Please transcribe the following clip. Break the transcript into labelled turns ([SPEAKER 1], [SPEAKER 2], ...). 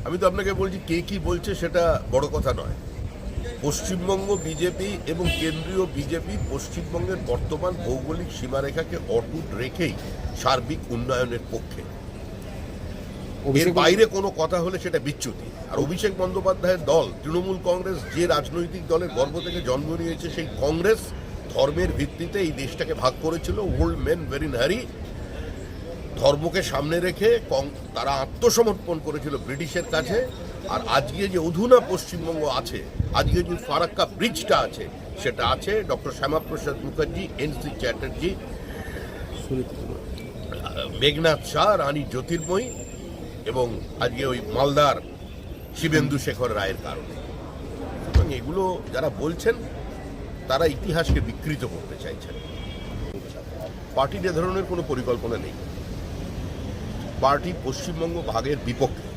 [SPEAKER 1] আমি তো আপনাকে বলছি কে কি বলছে সেটা বড় কথা নয়। পশ্চিমবঙ্গ বিজেপি এবং কেন্দ্রীয় বিজেপি পশ্চিমবঙ্গের বর্তমান ভৌগোলিক সীমারেখাকে অটুট রেখেই সার্বিক উন্নয়নের পক্ষে। এর বাইরে কোনো কথা হলে সেটা বিচ্যুতি। আর অভিষেক বন্দ্যোপাধ্যায়ের দল তৃণমূল কংগ্রেস যে রাজনৈতিক দলের গর্ভ থেকে জন্ম নিয়েছে, সেই কংগ্রেস ধর্মের ভিত্তিতে এই দেশটাকে ভাগ করেছিল। ওল্ড মেন ভেরি হ্যারি ধর্মকে সামনে রেখে তারা আত্মসমর্পণ করেছিল ব্রিটিশের কাছে। আর আজকে যে অধুনা পশ্চিমবঙ্গ আছে, আজকে যে ফারাক্কা ব্রিজটা আছে, সেটা আছে ডক্টর শ্যামাপ্রসাদ মুখার্জি, এন.সি. চ্যাটার্জি, মেঘনাথ শাহ, রানী জ্যোতির্ময়ী এবং আজকে ওই মালদার শিবেন্দু শেখর রায়ের কারণে। সুতরাং এগুলো যারা বলছেন তারা ইতিহাসকে বিকৃত করতে চাইছেন। পার্টির এ ধরনের কোনো পরিকল্পনা নেই। পার্টি পশ্চিমবঙ্গ ভাগের বিপক্ষে।